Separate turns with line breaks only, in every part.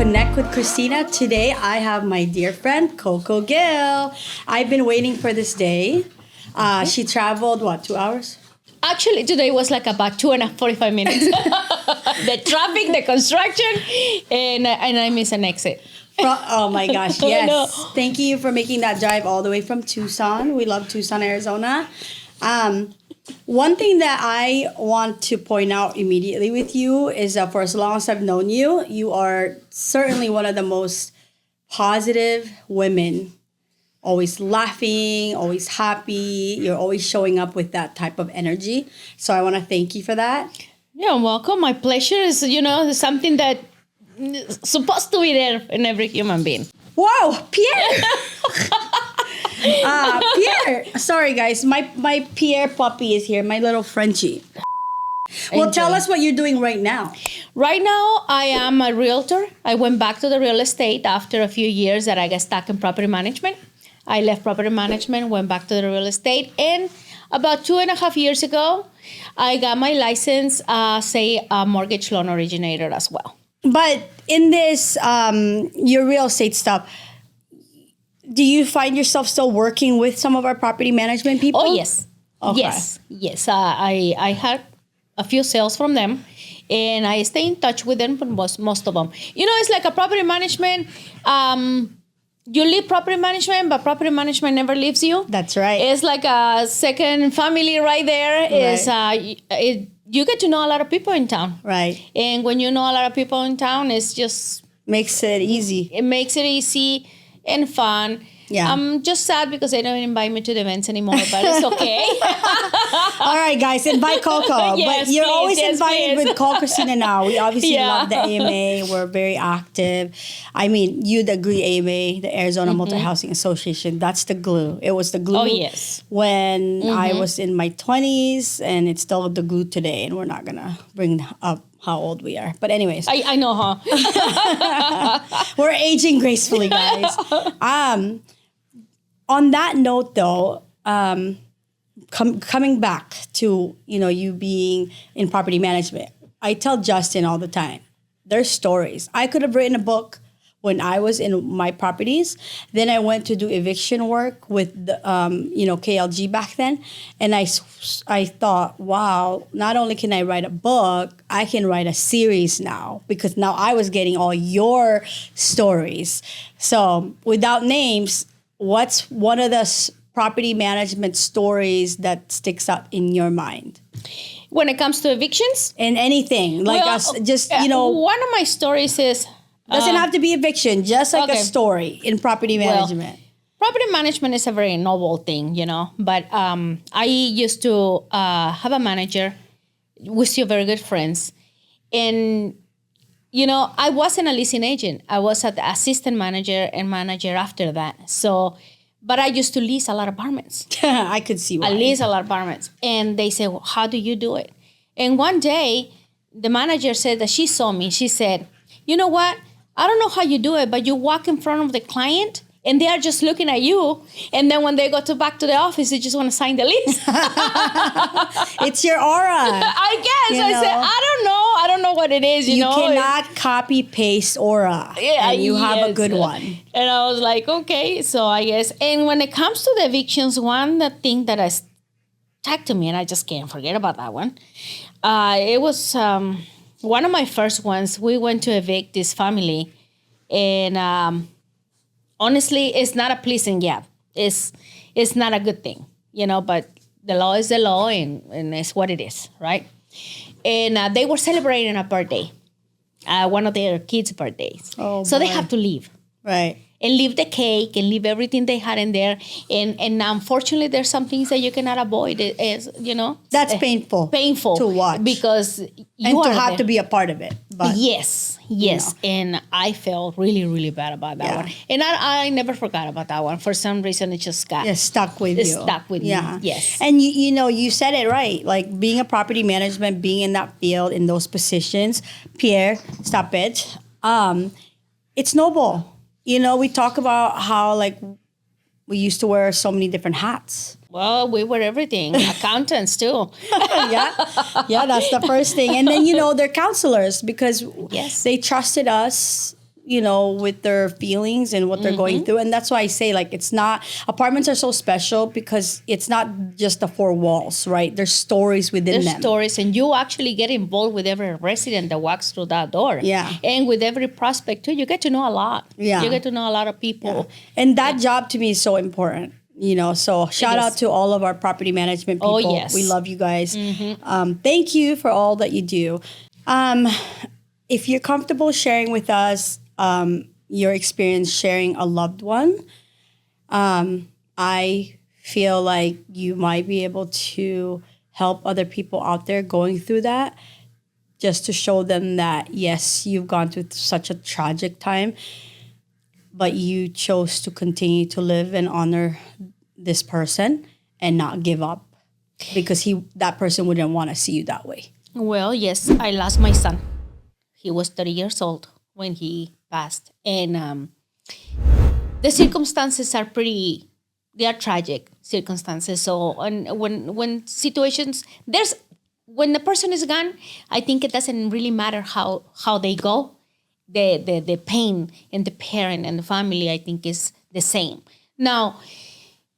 Connect with Christina. Today I have my dear friend Coco Gil. I've been waiting for this day. She traveled, 2 hours?
Actually, today was like about 45 minutes. The traffic, the construction, and I miss an exit.
Oh my gosh, yes. Thank you for making that drive all the way from Tucson. We love Tucson, Arizona. One thing that I want to point out immediately with you is that for as long as I've known you, you are certainly one of the most positive women. Always laughing, always happy. You're always showing up with that type of energy. So I want to thank you for that.
You're welcome. My pleasure is, something that is supposed to be there in every human being.
Whoa, Pierre! Pierre. Sorry, guys. My Pierre puppy is here. My little Frenchie. Well, tell us what you're doing right now.
Right now, I am a realtor. I went back to the real estate after a few years that I got stuck in property management. I left property management, went back to the real estate, and about 2.5 years ago, I got my license as a mortgage loan originator as well. But
in this, your real estate stuff, do you find yourself still working with some of our property management people?
Oh, yes. Okay. Yes. I had a few sales from them, and I stay in touch with them, but most of them. It's like a property management. You leave property management, but property management never leaves you.
That's right.
It's like a second family right there. Right. You get to know a lot of people in town.
Right.
And when you know a lot of people in town, it's just...
makes it easy.
It makes it easy and fun.
Yeah.
I'm just sad because they don't invite me to the events anymore, but it's okay.
All right, guys, invite Coco.
Yes,
but you're
please,
always invited
please.
with Coco Christina now. We obviously love the AMA. We're very active. I mean, you'd agree, AMA, the Arizona Multi-Housing Association, that's the glue. It was the glue when I was in my 20s, and it's still the glue today, and we're not going to bring up how old we are. But anyways.
I know, huh?
We're aging gracefully, guys. On that note, though, coming back to, you being in property management, I tell Justin all the time, there's stories. I could have written a book when I was in my properties. Then I went to do eviction work with the, KLG back then. And I thought, wow, not only can I write a book, I can write a series now, because now I was getting all your stories. So without names, what's one of the property management stories that sticks out in your mind?
When it comes to evictions?
And anything. Like
one of my stories is...
doesn't have to be eviction, just like a story in property management.
Property management is a very noble thing, But I used to have a manager. We're still very good friends. And... I wasn't a leasing agent. I was an assistant manager and manager after that. So, but I used to lease a lot of apartments.
I could see why.
I lease a lot of apartments. And they said, well, how do you do it? And one day, the manager said that she saw me. She said, you know what? I don't know how you do it, but you walk in front of the client and they are just looking at you. And then when they go back to the office, they just want to sign the lease.
It's your aura.
I guess. I said, I don't know. I don't know what it is,
you cannot copy paste aura. Yeah, and you have a good one.
And I was like, okay, so I guess. And when it comes to the evictions, one thing that I stuck to me, and I just can't forget about that one. It was one of my first ones. We went to evict this family, and honestly, it's not a pleasing job. It's not a good thing, but the law is the law, and it's what it is, right? And they were celebrating a birthday, one of their kids' birthdays. Oh, so they have to leave.
Right.
And leave the cake and leave everything they had in there. And unfortunately, there's some things that you cannot avoid.
That's painful.
Painful.
To watch.
Because
you have to be a part of it. But,
yes. And I felt really, really bad about that one. And I never forgot about that one. For some reason, it just got...
stuck with you.
Stuck with me, yes.
And you said it right. Like being a property management, being in that field, in those positions. Pierre, stop it. It's noble. We talk about how, we used to wear so many different hats.
Well, we were everything. Accountants, too.
Yeah, that's the first thing. And then, they're counselors because they trusted us, with their feelings and what they're going through. And that's why I say, like, it's not, apartments are so special because it's not just the four walls, right? There's stories within them.
There's stories, and you actually get involved with every resident that walks through that door.
Yeah.
And with every prospect too, you get to know a lot.
Yeah.
You get to know a lot of people.
Yeah. And that job to me is so important. So shout out to all of our property management people.
Oh, yes.
We love you guys. Thank you for all that you do. If you're comfortable sharing with us your experience sharing a loved one, I feel like you might be able to help other people out there going through that, just to show them that, yes, you've gone through such a tragic time, but you chose to continue to live and honor this person and not give up, because that person wouldn't want to see you that way.
Well, yes, I lost my son. He was 30 years old when he passed. And the circumstances are they are tragic circumstances. So when situations, when the person is gone, I think it doesn't really matter how they go. The pain in the parent and the family, I think, is the same. Now,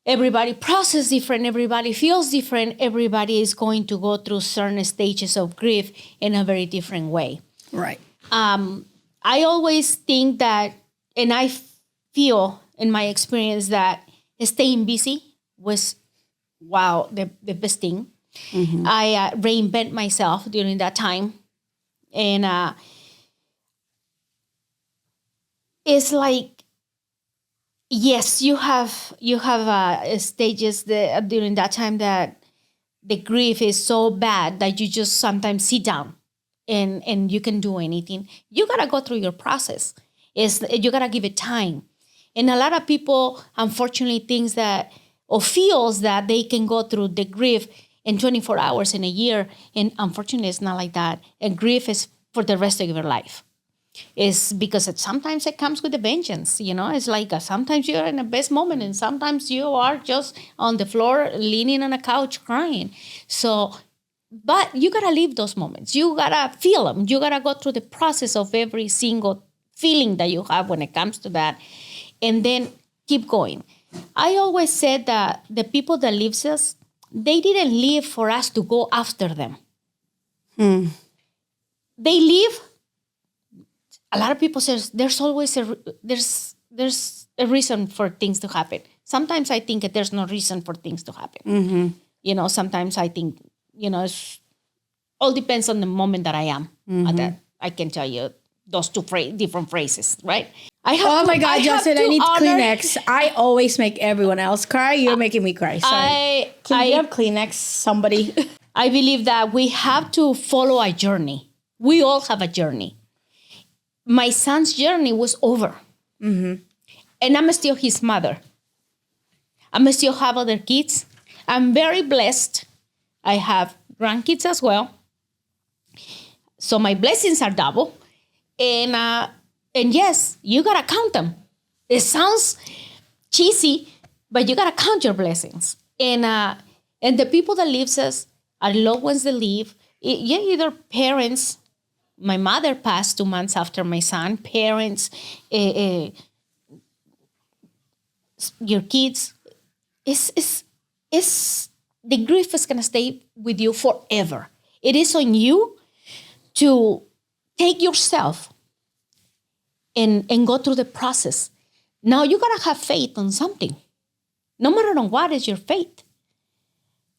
everybody processes different, everybody feels different, everybody is going to go through certain stages of grief in a very different way.
Right.
I always think that, and I feel in my experience that staying busy was, the best thing. I reinvent myself during that time. And it's like, yes, you have stages during that time that the grief is so bad that you just sometimes sit down and you can do anything. You gotta go through your process. You gotta give it time. And a lot of people, unfortunately, thinks that or feels that they can go through the grief in 24 hours in a year. And unfortunately, it's not like that. And grief is for the rest of your life. It's because sometimes it comes with a vengeance. It's like sometimes you're in the best moment and sometimes you are just on the floor leaning on a couch crying. So, but you got to live those moments. You got to feel them. You got to go through the process of every single feeling that you have when it comes to that. And then keep going. I always said that the people that lives us, they didn't live for us to go after them. They live. A lot of people say there's always there's a reason for things to happen. Sometimes I think that there's no reason for things to happen. Sometimes I think, it's all depends on the moment that I am. That I can tell you those two different phrases, right?
Oh my God, Justin, I need Kleenex. I always make everyone else cry. You're making me cry. Sorry. Can you have Kleenex, somebody?
I believe that we have to follow a journey. We all have a journey. My son's journey was over. And I'm still his mother. I still have other kids. I'm very blessed. I have grandkids as well. So my blessings are double. And yes, you got to count them. It sounds cheesy, but you got to count your blessings. And the people that lives us are loved ones that live. Either parents. My mother passed 2 months after my son. Parents, your kids. The grief is going to stay with you forever. It is on you to take yourself and go through the process. Now, you got to have faith on something. No matter on what is your faith.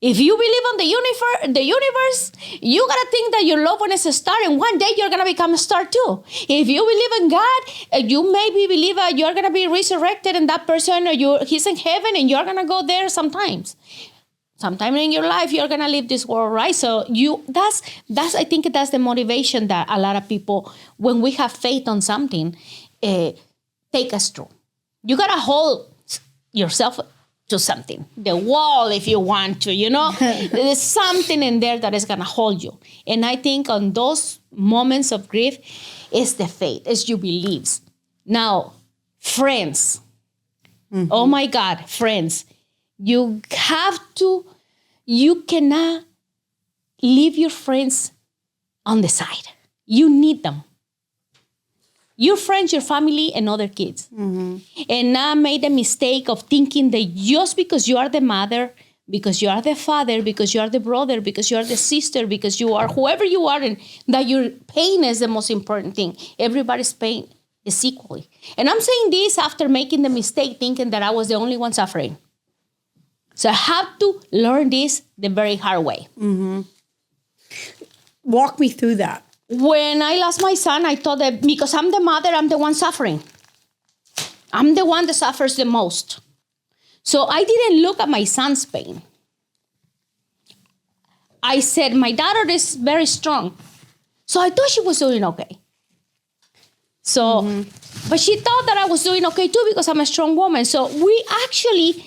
If you believe on the universe, you got to think that your loved one is a star, and one day you're going to become a star too. If you believe in God, you maybe believe you're going to be resurrected and that person, or he's in heaven and you're going to go there sometimes. Sometime in your life, you're going to leave this world, right? So I think that's the motivation that a lot of people, when we have faith on something, take us through. You got to hold yourself to something, the wall if you want to, there's something in there that is going to hold you. And I think on those moments of grief, it's the faith, it's your beliefs. Now, friends, oh my God, friends, you cannot leave your friends on the side. You need them. Your friends, your family, and other kids. And I made the mistake of thinking that just because you are the mother, because you are the father, because you are the brother, because you are the sister, because you are whoever you are, and that your pain is the most important thing. Everybody's pain is equally. And I'm saying this after making the mistake thinking that I was the only one suffering. So I have to learn this the very hard way.
Walk me through that.
When I lost my son, I thought that because I'm the mother, I'm the one suffering. I'm the one that suffers the most. So I didn't look at my son's pain. I said, my daughter is very strong. So I thought she was doing okay. So, but she thought that I was doing okay too because I'm a strong woman. So we actually,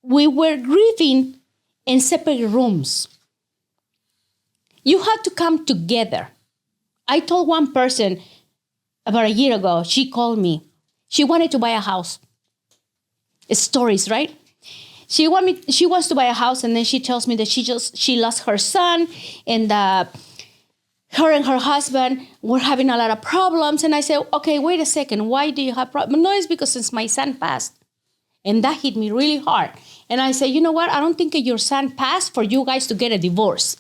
we were grieving in separate rooms. You have to come together. I told one person about a year ago, she called me. She wanted to buy a house. It's stories, right? She wants to buy a house, and then she tells me that she lost her son, and her and her husband were having a lot of problems. And I said, okay, wait a second. Why do you have problems? No, it's because since my son passed. And that hit me really hard. And I said, you know what? I don't think your son passed for you guys to get a divorce.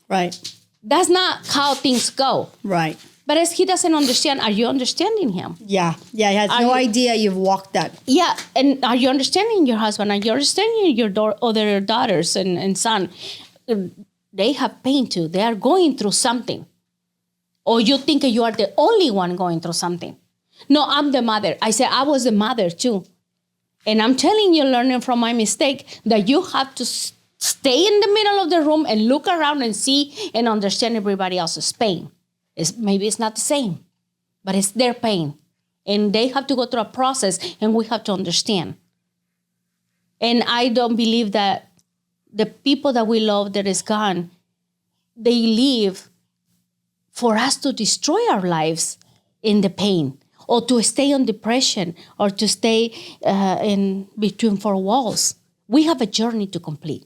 Right.
That's not how things go.
Right.
But as he doesn't understand, are you understanding him?
Yeah. Yeah, he has no idea you've walked that.
Yeah, and are you understanding your husband? Are you understanding your other daughters and son? They have pain too. They are going through something. Or you think you are the only one going through something. No, I'm the mother. I said I was the mother too. And I'm telling you, learning from my mistake, that you have to stay in the middle of the room and look around and see and understand everybody else's pain. Maybe it's not the same, but it's their pain. And they have to go through a process, and we have to understand. And I don't believe that the people that we love that is gone, they live for us to destroy our lives in the pain, or to stay on depression, or to stay in between four walls. We have a journey to complete.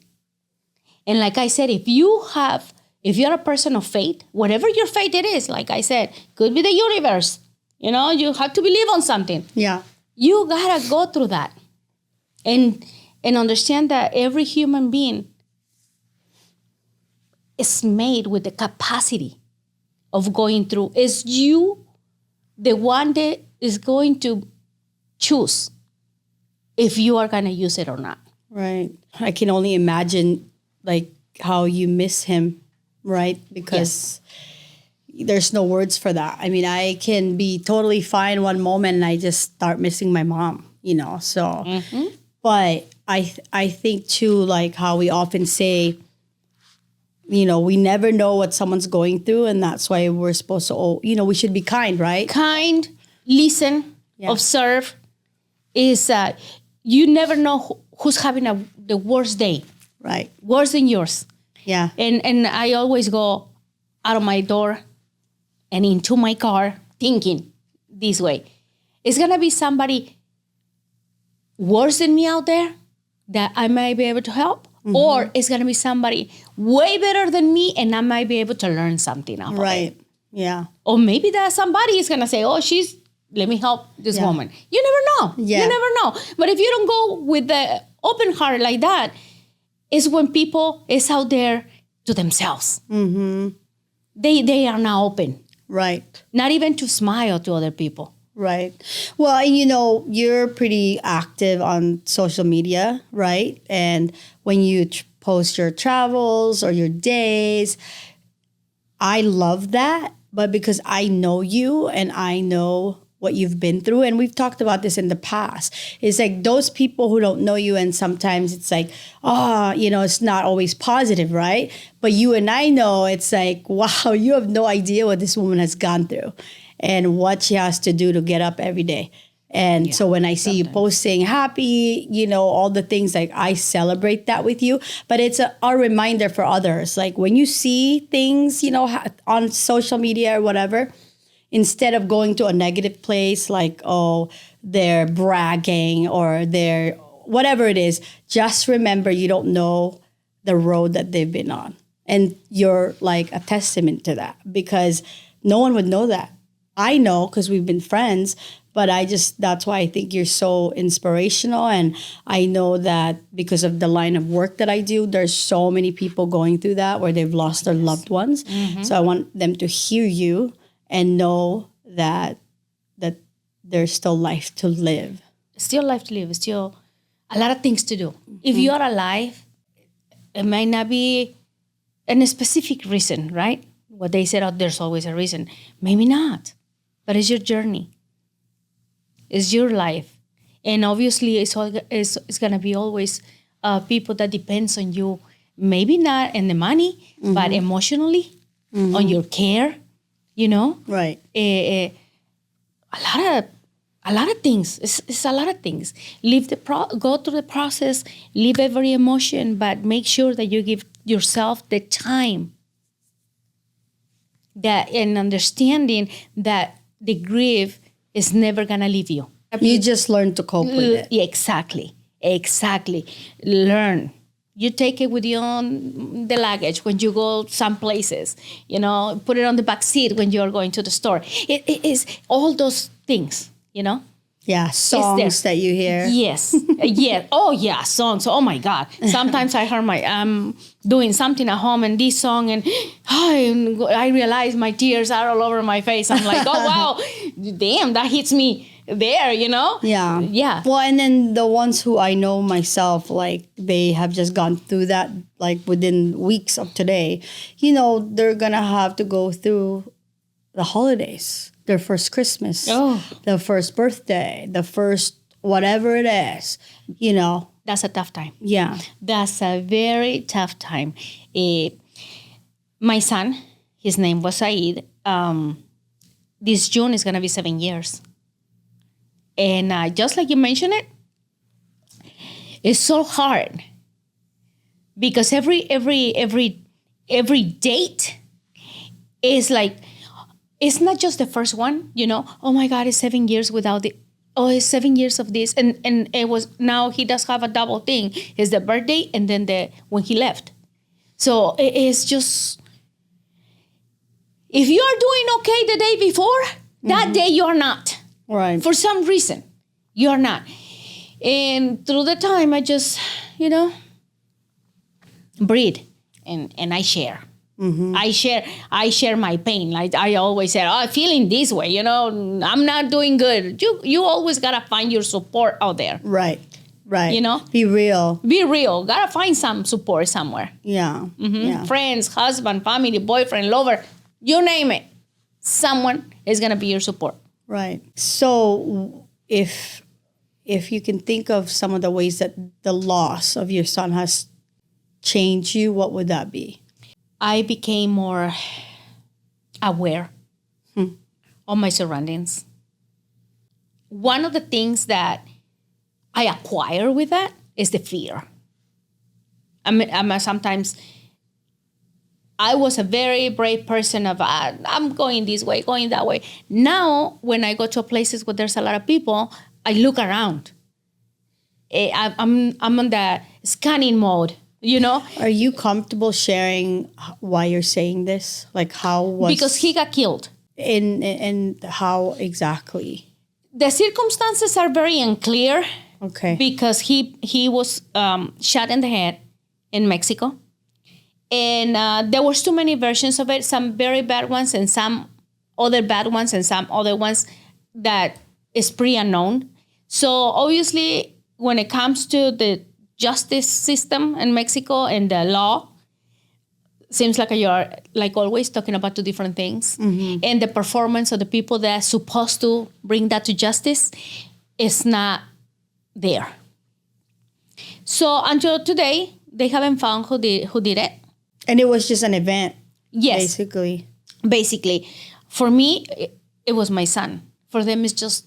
And like I said, if you're a person of faith, whatever your faith it is, like I said, could be the universe. You know, you have to believe on something.
Yeah.
You gotta go through that. And understand that every human being is made with the capacity of going through. It's you, the one that is going to choose if you are gonna use it or not.
Right. I can only imagine like how you miss him, right? Because there's no words for that. I mean, I can be totally fine one moment and I just start missing my mom, you know, so. But I think too, like how we often say, you know, we never know what someone's going through, and that's why we're supposed to, you know, we should be kind, right?
Kind, listen, observe. Is you never know who's having the worst day.
Right.
Worse than yours.
Yeah.
And I always go out of my door and into my car thinking this way. It's going to be somebody worse than me out there that I might be able to help. Or it's going to be somebody way better than me and I might be able to learn something out of it.
Right. Yeah.
Or maybe that somebody is going to say, oh, let me help this woman. You never know.
Yeah.
You never know. But if you don't go with the open heart like that, it's when people is out there to themselves. They are not open.
Right.
Not even to smile to other people.
Right. Well, you know, you're pretty active on social media, right? And when you post your travels or your days, I love that. But because I know you and I know what you've been through, and we've talked about this in the past, it's like those people who don't know you, and sometimes it's like, oh, you know, it's not always positive, right? But you and I know it's like, wow, you have no idea what this woman has gone through and what she has to do to get up every day. And so when I see you posting happy, you know, all the things, like I celebrate that with you. But it's a reminder for others. Like when you see things, you know, on social media or whatever, instead of going to a negative place like, oh, they're bragging or they're whatever it is, just remember you don't know the road that they've been on. And you're like a testament to that, because no one would know that I know because we've been friends, but that's why I think you're so inspirational. And I know that because of the line of work that I do, there's so many people going through that where they've lost their loved ones. So I want them to hear you and know that there's still life to live.
Still life to live, still a lot of things to do. If you are alive, it might not be a specific reason, right? What they said, oh, there's always a reason. Maybe not, but it's your journey. It's your life. And obviously, it's going to be always people that depends on you, maybe not in the money, but emotionally, on your care, you know?
Right.
A lot of things. It's a lot of things. Go through the process, live every emotion, but make sure that you give yourself the time that and understanding that the grief is never gonna leave you.
You just learn to cope with it.
Yeah, exactly. Learn. You take it with you on the luggage when you go some places. You know, put it on the back seat when you're going to the store. It is all those things. You know.
Yeah, songs that you hear.
Yes, yeah. Oh, yeah, songs. Oh my God. Sometimes I hear doing something at home and this song, and I realize my tears are all over my face. I'm like, oh wow, damn, that hits me there. You know?
Yeah.
Yeah.
Well, and then the ones who I know myself, like they have just gone through that, like within weeks of today. You know, they're gonna have to go through the holidays. Their first Christmas, the first birthday, the first whatever it is, you know.
That's a tough time.
Yeah.
That's a very tough time. My son, his name was Said. This June is going to be 7 years. And just like you mentioned it's so hard because every date is like, it's not just the first one, you know. Oh my God, it's 7 years without the. Oh, it's 7 years of this, and it was now he does have a double thing. It's the birthday and then when he left. So it's just if you are doing okay the day before, that day you are not.
Right.
For some reason, you are not. And through the time, I just breathe and I share. I share my pain. Like I always say, I'm feeling this way, you know, I'm not doing good. You always gotta find your support out there.
Right. You know? Be real.
Gotta find some support somewhere.
Yeah. Yeah.
Friends, husband, family, boyfriend, lover, you name it. Someone is gonna be your support.
Right. So if you can think of some of the ways that the loss of your son has changed you, what would that be?
I became more aware of my surroundings. One of the things that I acquire with that is the fear. Sometimes I was a very brave person of I'm going this way, going that way. Now, when I go to places where there's a lot of people, I look around. I'm on the scanning mode. You know,
are you comfortable sharing why you're saying this? Like
because he got killed.
And how exactly?
The circumstances are very unclear.
Okay.
Because he was shot in the head in Mexico, and there was too many versions of it. Some very bad ones, and some other bad ones, and some other ones that is pretty unknown. So obviously, when it comes to the justice system in Mexico and the law, seems like you're like always talking about two different things. And the performance of the people that are supposed to bring that to justice is not there. So until today, they haven't found who did it.
And it was just an event.
Yes. Basically. For me, it was my son. For them, it's just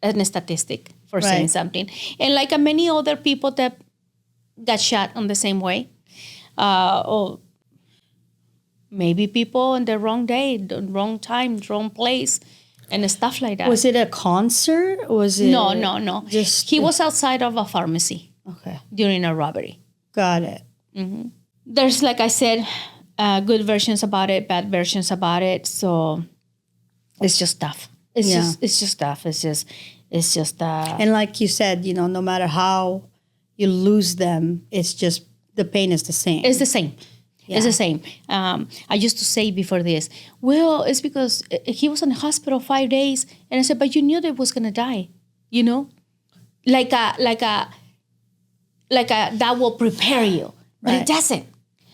a statistic for saying something. And like many other people that got shot on the same way. Or maybe people on the wrong day, the wrong time, wrong place, and stuff like that.
Was it a concert? Was it?
No. He was outside of a pharmacy.
Okay.
During a robbery.
Got it.
There's, like I said, good versions about it, bad versions about it. So It's just tough. It's just tough. It's just
And like you said, no matter how you lose them, it's just the pain is the same.
It's the same. Yeah. It's the same. I used to say before this, well, it's because he was in the hospital 5 days, and I said, but you knew that he was gonna die, like that will prepare you, but it doesn't.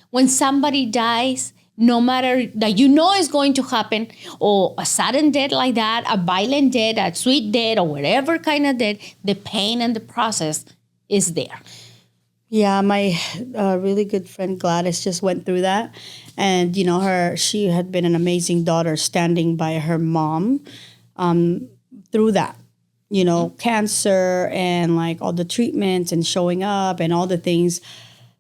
When somebody dies, no matter that it's going to happen, or a sudden death like that, a violent death, a sweet death, or whatever kind of death, the pain and the process is there.
Yeah, my really good friend Gladys just went through that. And, she had been an amazing daughter standing by her mom through that, cancer and like all the treatments and showing up and all the things.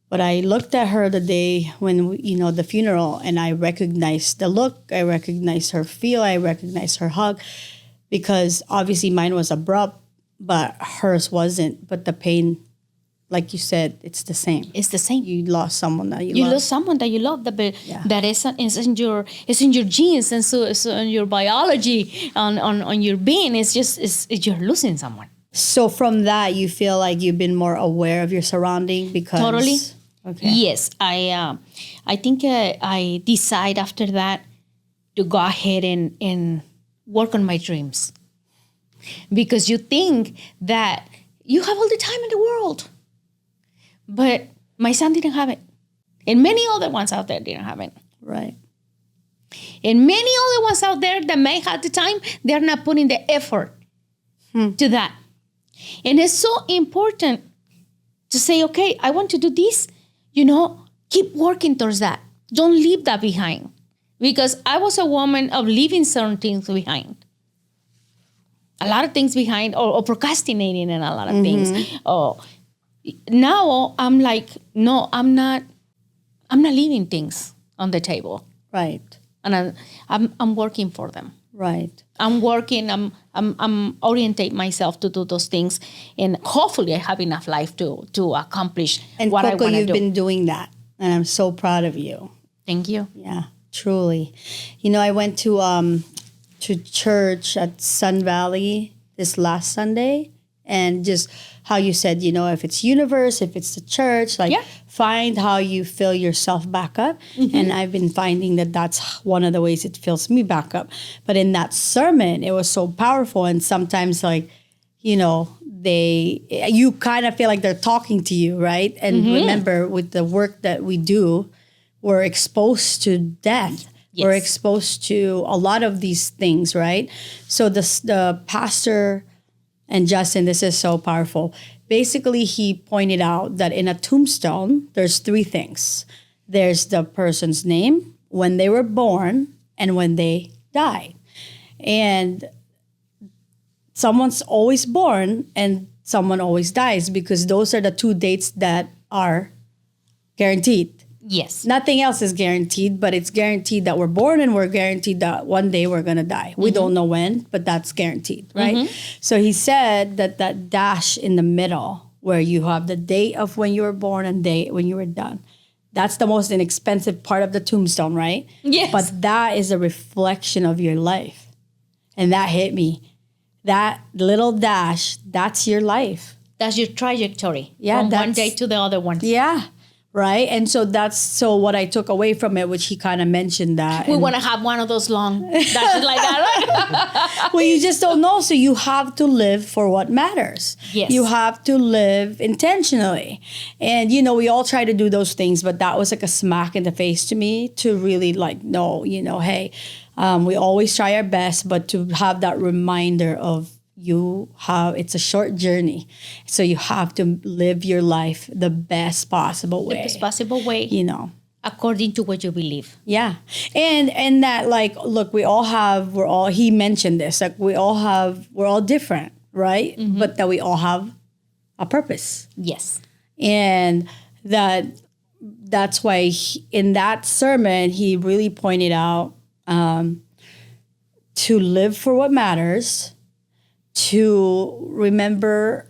But I looked at her the day when, the funeral, and I recognized the look, I recognized her feel, I recognized her hug, because obviously mine was abrupt, but hers wasn't. But the pain, like you said, it's the same.
It's the same.
You lost someone that you love.
You lost someone that you love. That is in your genes, and so it's in your biology, on your being. It's you're losing someone.
So from that, you feel like you've been more aware of your surrounding because
totally.
Okay.
Yes, I think I decide after that to go ahead and work on my dreams, because you think that you have all the time in the world. But my son didn't have it. And many other ones out there didn't have it.
Right.
And many other ones out there that may have the time, they're not putting the effort to that. And it's so important to say, okay, I want to do this. Keep working towards that. Don't leave that behind. Because I was a woman of leaving certain things behind. A lot of things behind, or procrastinating in a lot of things. Now I'm like, no, I'm not leaving things on the table.
Right.
And I'm working for them.
Right.
I'm working, I'm orientate myself to do those things, and hopefully I have enough life to accomplish what
Coco,
I want to do.
you've been doing that, and I'm so proud of you.
Thank you.
Yeah, truly. I went to church at Sun Valley this last Sunday, and just how you said, if it's universe, if it's the church, find how you fill yourself back up. Mm-hmm. And I've been finding that that's one of the ways it fills me back up. But in that sermon, it was so powerful. And sometimes you kind of feel like they're talking to you, right? And remember, with the work that we do, we're exposed to death. Yes. We're exposed to a lot of these things, right? So the pastor and Justin, this is so powerful. Basically, he pointed out that in a tombstone, there's 3 things. There's the person's name, when they were born, and when they died. And someone's always born and someone always dies, because those are the 2 dates that are guaranteed.
Yes.
Nothing else is guaranteed, but it's guaranteed that we're born, and we're guaranteed that one day we're going to die. We don't know when, but that's guaranteed, right? So he said that dash in the middle, where you have the date of when you were born and date when you were done, that's the most inexpensive part of the tombstone, right?
Yes.
But that is a reflection of your life. And that hit me. That little dash, that's your life.
That's your trajectory.
Yeah,
from one day to the other one.
Yeah. Right. And so what I took away from it, which he kind of mentioned that.
We want to have one of those long dashes like that, right?
Well, you just don't know. So you have to live for what matters.
Yes.
You have to live intentionally. And, we all try to do those things, but that was like a smack in the face to me to really no, hey, we always try our best, but to have that reminder of, it's a short journey. So you have to live your life the best possible way.
The best possible way. According to what you believe.
Yeah. And that look, he mentioned this, we're all different, right? Mm-hmm. But that we all have a purpose.
Yes.
And that's why in that sermon, he really pointed out to live for what matters, to remember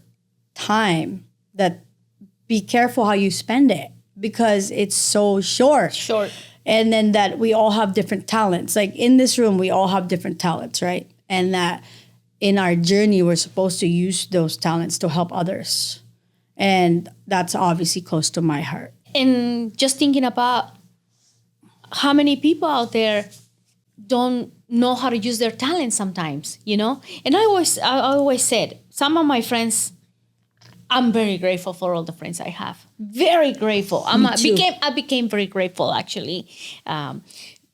time, that be careful how you spend it, because it's so short. And then that we all have different talents. Like in this room, we all have different talents, right? And that in our journey, we're supposed to use those talents to help others. And that's obviously close to my heart.
And just thinking about how many people out there don't know how to use their talent sometimes, you know? And I always said, some of my friends, I'm very grateful for all the friends I have. Very grateful. I became very grateful actually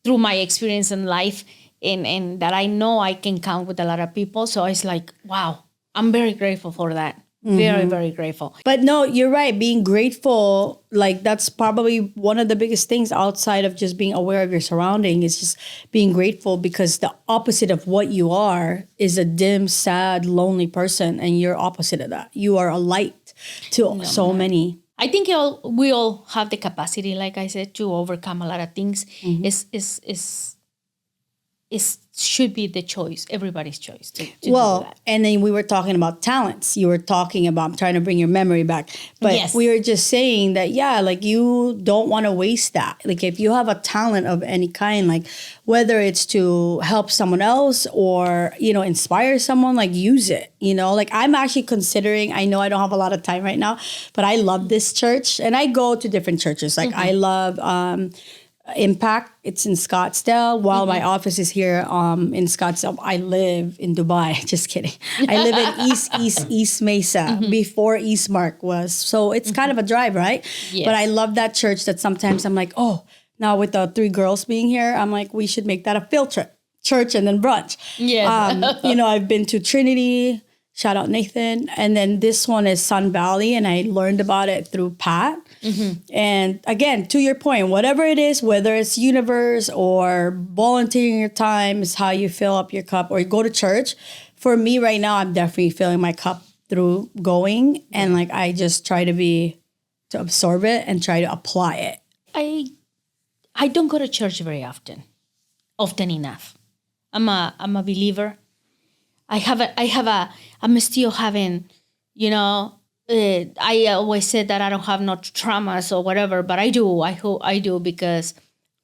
through my experience in life, and that I know I can count with a lot of people. So it's like, wow, I'm very grateful for that. Very, very grateful.
But no, you're right. Being grateful, like that's probably one of the biggest things outside of just being aware of your surrounding is just being grateful, because the opposite of what you are is a dim, sad, lonely person. And you're opposite of that. You are a light to so many.
I think we all have the capacity, like I said, to overcome a lot of things. It should be the choice, everybody's choice to do that.
And then we were talking about talents. You were talking about, I'm trying to bring your memory back. But we were just saying that, like you don't want to waste that. Like if you have a talent of any kind, like whether it's to help someone else or, inspire someone, like use it, Like I'm actually considering, I know I don't have a lot of time right now, but I love this church. And I go to different churches. Like I love Impact. It's in Scottsdale. While my office is here in Scottsdale, I live in Dubai. Just kidding. I live in East Mesa before Eastmark was. So it's kind of a drive, right? Yes. But I love that church that sometimes I'm like, oh, now with the 3 girls being here, I'm like, we should make that a field trip. Church and then brunch. Yes. I've been to Trinity. Shout out Nathan. And then this one is Sun Valley. And I learned about it through Pat. And again, to your point, whatever it is, whether it's universe or volunteering your time is how you fill up your cup, or you go to church. For me right now, I'm definitely filling my cup through going. And like, I just try to absorb it and try to apply it.
I don't go to church very often enough. I'm a believer. I'm still having, I always said that I don't have no traumas or whatever, but I do. I hope I do, because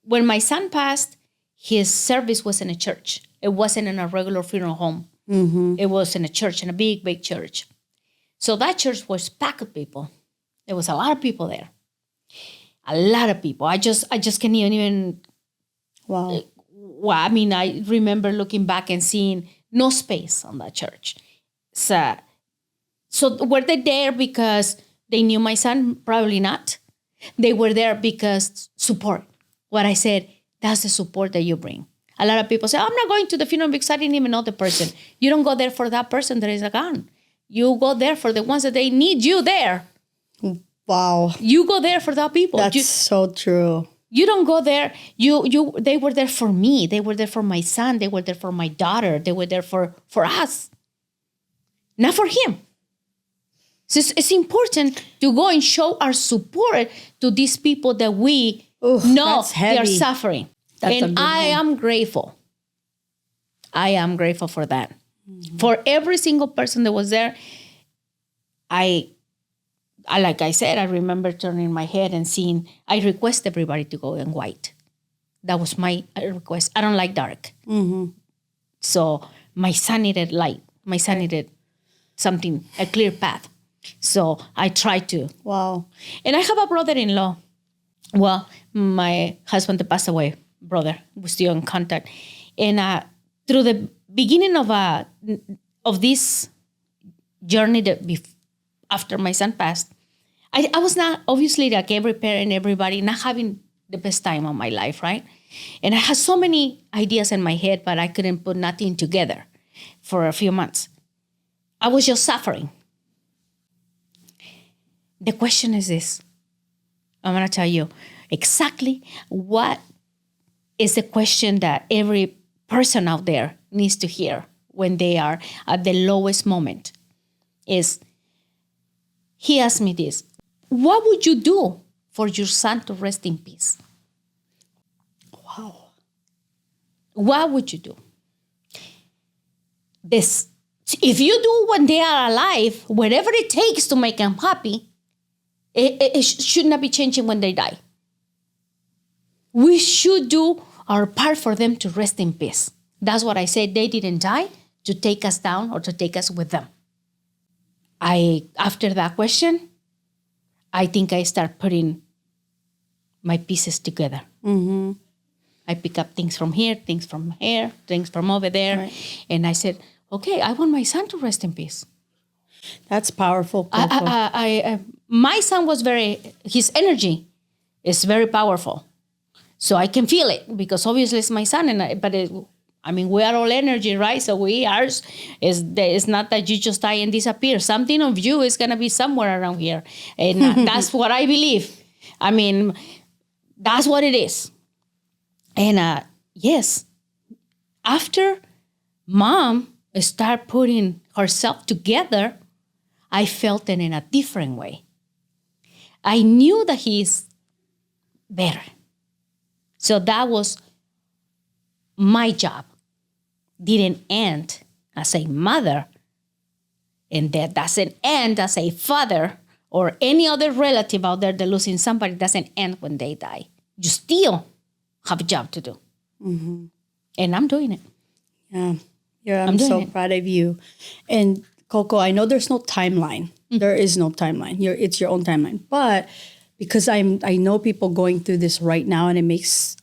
when my son passed, his service was in a church. It wasn't in a regular funeral home. It was in a church, in a big, big church. So that church was packed with people. There was a lot of people there. A lot of people. I just can't even.
Wow.
Well, I mean, I remember looking back and seeing no space on that church. So were they there because they knew my son? Probably not. They were there because support. What I said, that's the support that you bring. A lot of people say, I'm not going to the funeral because I didn't even know the person. You don't go there for that person that is gone. You go there for the ones that they need you there.
Wow.
You go there for that people.
That's so true.
You don't go there. They were there for me. They were there for my son. They were there for my daughter. They were there for us. Not for him. So it's important to go and show our support to these people that we know they are suffering. And I am grateful. I am grateful for that. For every single person that was there, I like I said, I remember turning my head and seeing, I request everybody to go in white. That was my request. I don't like dark. So my son needed light. My son needed something, a clear path. So I tried to.
Wow.
And I have a brother-in-law. Well, my husband passed away, brother. We're still in contact. And through the beginning of this journey after my son passed, I was not, obviously, like every parent, everybody, not having the best time of my life, right? And I had so many ideas in my head, but I couldn't put nothing together for a few months. I was just suffering. The question is this. I'm going to tell you exactly what is the question that every person out there needs to hear when they are at the lowest moment. He asked me this. What would you do for your son to rest in peace?
Wow.
What would you do? If you do when they are alive, whatever it takes to make them happy, it should not be changing when they die. we should do our part for them to rest in peace. That's what I said. They didn't die to take us down or to take us with them. After that question, I think I start putting my pieces together.
Mm-hmm.
I pick up things from here, things from here, things from over there.
Right.
And I said, okay, I want my son to rest in peace.
That's powerful, Coco.
My son was his energy is very powerful. So I can feel it because obviously it's my son. We are all energy, right? So it's not that you just die and disappear. Something of you is going to be somewhere around here. And that's what I believe. That's what it is. And yes, after mom started putting herself together, I felt it in a different way. I knew that he's better. So that was my job. Didn't end as a mother, and that doesn't end as a father or any other relative out there that losing somebody doesn't end when they die. You still have a job to do.
Mm-hmm.
And I'm doing it.
Yeah, I'm so proud of you. And Coco, I know there's no timeline. Mm-hmm. There is no timeline. It's your own timeline. But because I know people going through this right now, and it makes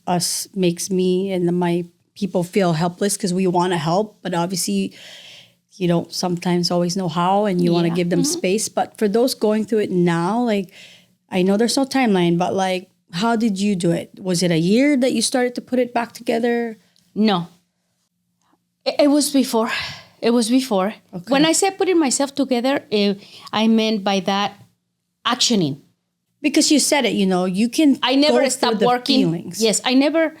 me and my people feel helpless because we want to help, but obviously you don't sometimes always know how, and you want to give them space. But for those going through it now, like, I know there's no timeline, but like, how did you do it? Was it a year that you started to put it back together?
No. It was before. Okay. When I said putting myself together, I meant by that actioning.
Because you said it, you can.
I never stopped working.
Feelings.
Yes, I never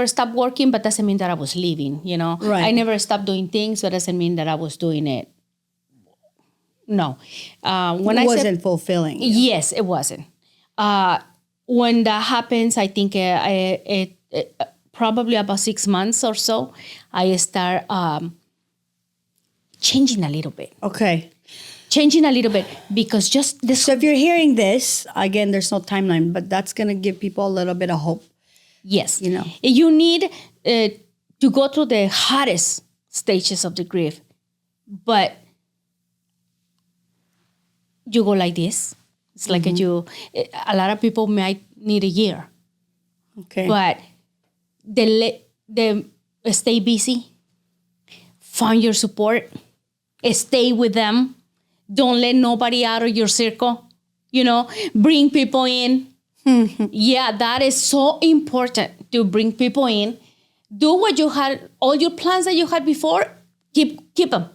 stopped working, but doesn't mean that I was leaving.
Right.
I never stopped doing things, but doesn't mean that I was doing it. No, when
it wasn't fulfilling.
Yes, it wasn't. When that happens, I think it probably about 6 months or so, I start changing a little bit.
Okay.
Changing a little bit because just this.
So if you're hearing this, again, there's no timeline, but that's going to give people a little bit of hope.
Yes. You need to go through the hardest stages of the grief, but you go like this. It's like a lot of people might need a year.
Okay.
But the stay busy, find your support, stay with them. Don't let nobody out of your circle. Bring people in. Yeah, that is so important to bring people in. Do what you had, all your plans that you had before, keep them.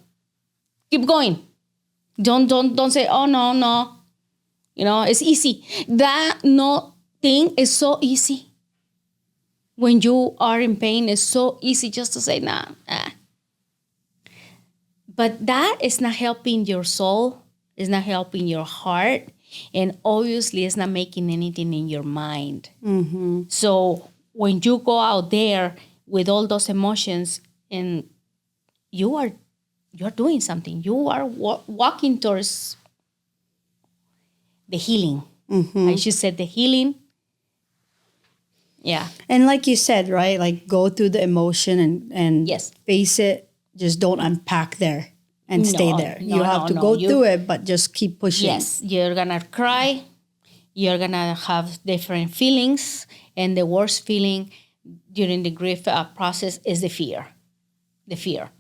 Keep going. Don't say, oh, no. It's easy. That no thing is so easy. When you are in pain, it's so easy just to say, nah. But that is not helping your soul. It's not helping your heart. And obviously, it's not making anything in your mind. Mm-hmm. So when you go out there with all those emotions, and you're doing something, you are walking towards the healing. Mm-hmm. I should say the healing. Yeah.
And like you said, right? Like, go through the emotion and
yes.
Face it. Just don't unpack there and stay there. You have to go through it, but just keep pushing.
Yes, you're going to cry. You're going to have different feelings. And the worst feeling during the grief process is the fear. The fear.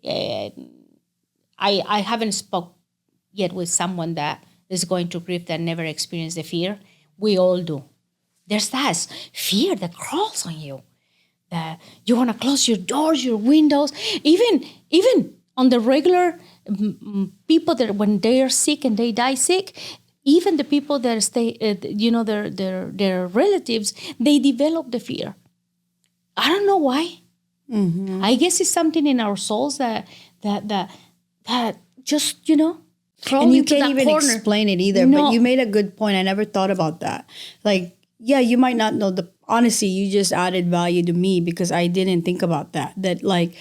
I haven't spoke yet with someone that is going to grief that never experienced the fear. We all do. There's that fear that crawls on you. That you want to close your doors, your windows. Even on the regular people that when they are sick and they die sick, even the people that stay, their relatives, they develop the fear. I don't know why. Mm-hmm. I guess it's something in our souls that just,
and you can't even explain it either. No. But you made a good point. I never thought about that. Like, yeah, you might not know honestly, you just added value to me because I didn't think about that. That like,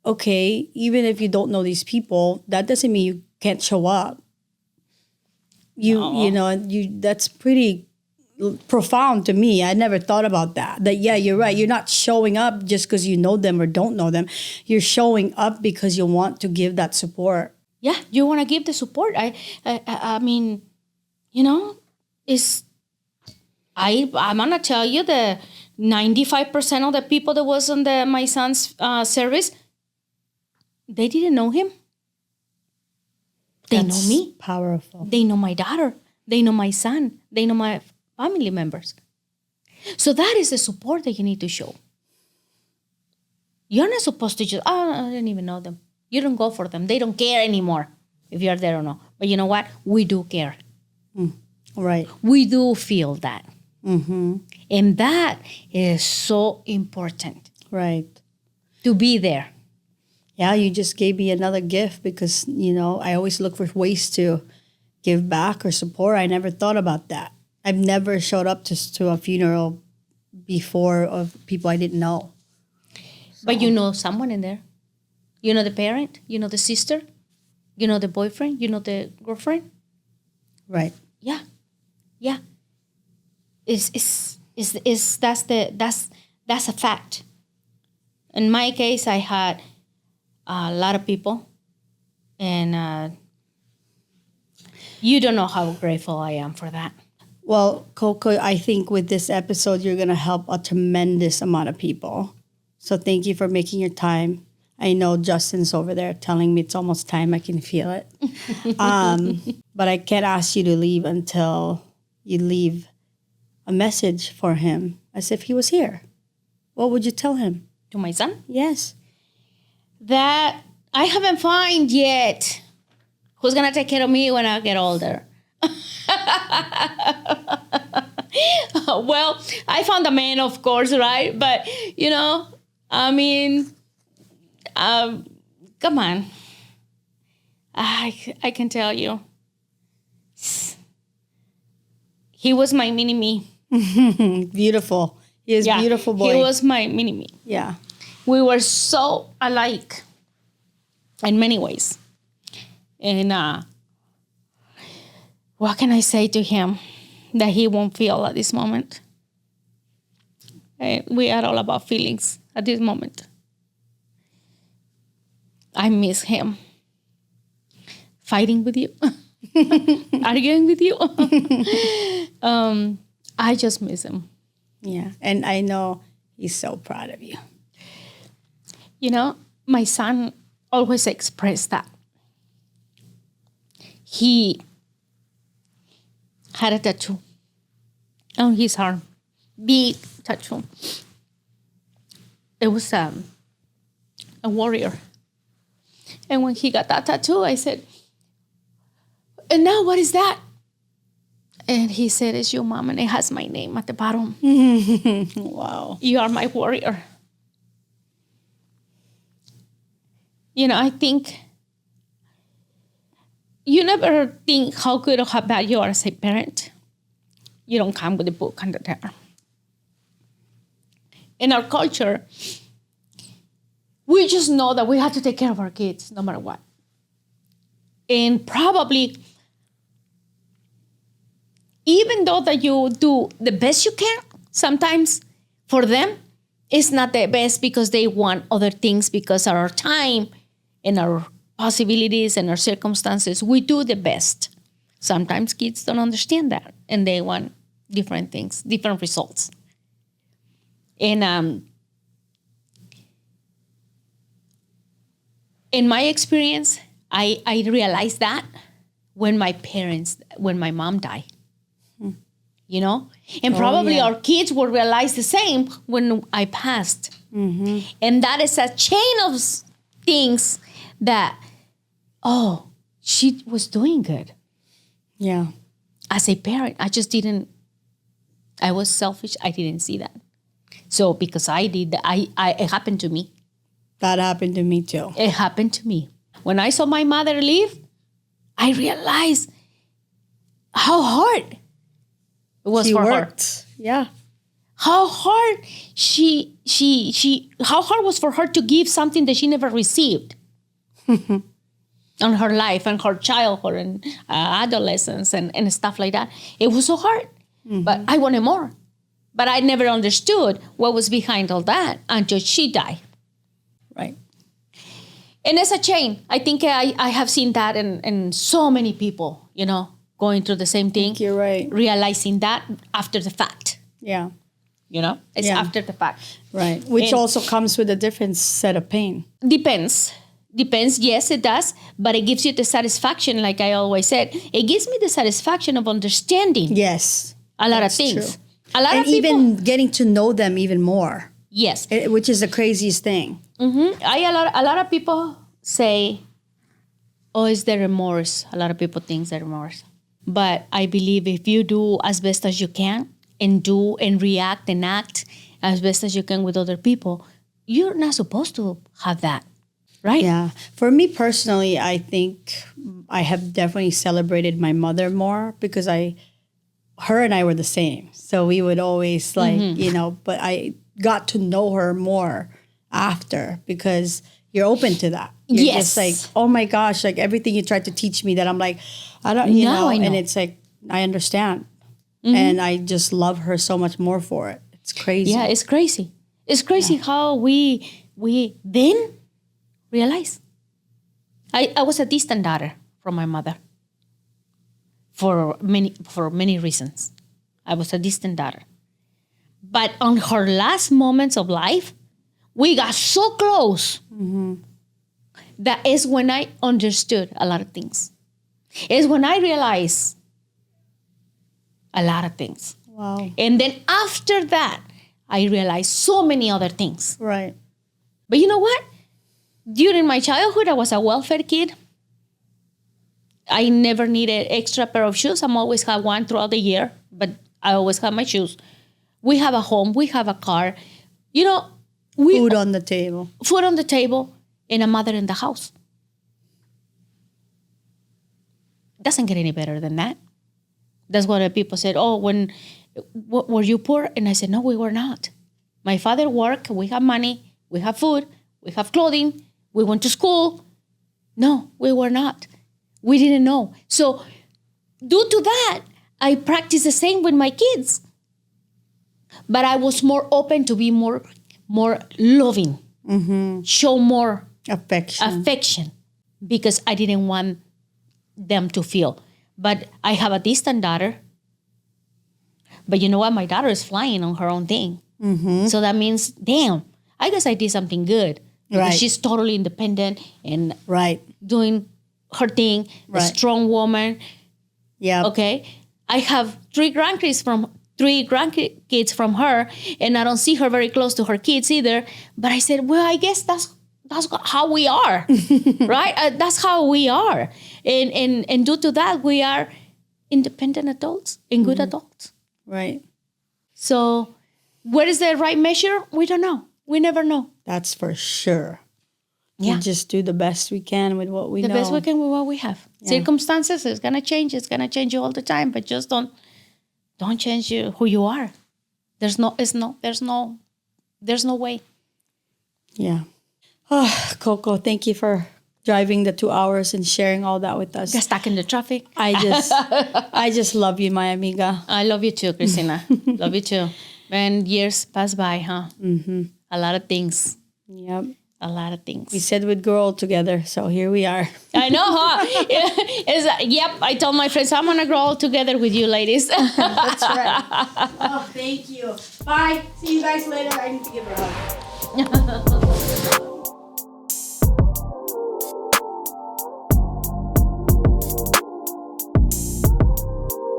okay, even if you don't know these people, that doesn't mean you can't show up. That's pretty profound to me. I never thought about that. That, yeah, you're right. You're not showing up just because you know them or don't know them. You're showing up because you want to give that support.
Yeah, you want to give the support. I mean, you know, I'm going to tell you the 95% of the people that was on my son's service, they didn't know him. They know me.
Powerful.
They know my daughter. They know my son. They know my family members. So that is the support that you need to show. You're not supposed to just, I don't even know them. You don't go for them. They don't care anymore if you're there or not. But you know what? We do care.
Right.
We do feel that. And that is so important.
Right.
To be there.
Yeah, you just gave me another gift because, you know, I always look for ways to give back or support. I never thought about that. I've never showed up to a funeral before of people I didn't know. So.
But you know someone in there. You know the parent. You know the sister. You know the boyfriend. You know the girlfriend.
Right.
Yeah. Yeah. That's a fact. In my case, I had a lot of people, and you don't know how grateful I am for that.
Well, Coco, I think with this episode, you're going to help a tremendous amount of people. So thank you for making your time. I know Justin's over there telling me it's almost time. I can feel it. But I can't ask you to leave until you leave a message for him as if he was here. What would you tell him?
To my son?
Yes.
That I haven't found yet who's going to take care of me when I get older. Well, I found a man, of course, right? But, you know, I mean, come on. I can tell you. He was my mini-me.
Beautiful. He is beautiful boy.
He was my mini-me.
Yeah.
We were so alike in many ways. And what can I say to him that he won't feel at this moment? We are all about feelings at this moment. I miss him. Fighting with you. Arguing with you. I just miss him.
Yeah. And I know he's so proud of you.
You know, my son always expressed that. He had a tattoo on his arm. Big tattoo. It was a warrior. And when he got that tattoo, I said, and now what is that? And he said, it's you, Mom, and it has my name at the bottom.
Wow.
You are my warrior. You know, I think you never think how good or how bad you are as a parent. You don't come with a book under there. In our culture, we just know that we have to take care of our kids no matter what. And probably, even though that you do the best you can, sometimes for them, it's not the best because they want other things because of our time and our possibilities and our circumstances. We do the best. Sometimes kids don't understand that and they want different things, different results. And in my experience, I realized that when my mom died. You know? And probably our kids will realize the same when I passed. Mm-hmm. And that is a chain of things that, she was doing good.
Yeah.
As a parent, I was selfish. I didn't see that. So because I did, it happened to me.
That happened to me too.
It happened to me. When I saw my mother leave, I realized how hard it was for her.
Yeah.
How hard how hard was for her to give something that she never received on her life and her childhood and adolescence and stuff like that. It was so hard. but I wanted more. But I never understood what was behind all that until she died.
Right.
And it's a chain. I think I have seen that in so many people, going through the same thing.
You're right.
Realizing that after the fact.
Yeah.
It's after the fact.
Right. Which also comes with a different set of pain.
Depends. Yes, it does. But it gives you the satisfaction, like I always said. It gives me the satisfaction of understanding.
Yes.
A lot of things.
True.
A lot
and
of people,
even getting to know them even more.
Yes.
Which is the craziest thing.
Mm-hmm. A lot of people say, oh, it's the remorse. A lot of people think the remorse. But I believe if you do as best as you can and do and react and act as best as you can with other people, you're not supposed to have that, right?
Yeah. For me personally, I think I have definitely celebrated my mother more because her and I were the same. So we would always but I got to know her more after because you're open to that. You're just like, oh my gosh, like everything you tried to teach me that I'm like, I don't, I know. And it's like, I understand. Mm-hmm. And I just love her so much more for it. It's crazy.
Yeah, it's crazy. It's crazy how we then realize. I was a distant daughter from my mother. For many reasons. I was a distant daughter. But on her last moments of life, we got so close. Mm-hmm. That is when I understood a lot of things. It's when I realized a lot of things.
Wow.
And then after that, I realized so many other things.
Right.
But you know what? During my childhood, I was a well-fed kid. I never needed extra pair of shoes. I'm always had one throughout the year, but I always have my shoes. We have a home. We have a car.
Food on the table.
Food on the table and a mother in the house. Doesn't get any better than that. That's what people said. Oh, were you poor? And I said, no, we were not. My father worked. We have money. We have food. We have clothing. We went to school. No, we were not. We didn't know. So due to that, I practice the same with my kids. But I was more open to be more loving, show more affection because I didn't want them to feel. But I have a distant daughter. But you know what? My daughter is flying on her own thing. Mm-hmm. So that means, damn, I guess I did something good. Because she's totally independent and doing her thing, a strong woman. Yeah. Okay. I have 3 grandkids from her, and I don't see her very close to her kids either. But I said, well, I guess that's how we are, right? That's how we are, and due to that, we are independent adults and good adults.
Right.
So, what is the right measure? We don't know. We never know.
That's for sure.
Yeah.
We just do the best we can with what we know.
The best we can with what we have. Yeah. Circumstances is gonna change. It's gonna change you all the time, but just don't change who you are. There's no way.
Yeah. Oh, Coco, thank you for driving the 2 hours and sharing all that with us.
Got stuck in the traffic.
I just love you, my amiga.
I love you too, Christina. Love you too. And years pass by, huh? Mm-hmm. A lot of things.
Yep.
A lot of things.
We said we'd grow old together, so here we are.
I know, huh? Yep, I told my friends, I'm going to grow old together with you, ladies.
That's right. Oh, thank you. Bye. See you guys later. I need to give her a hug.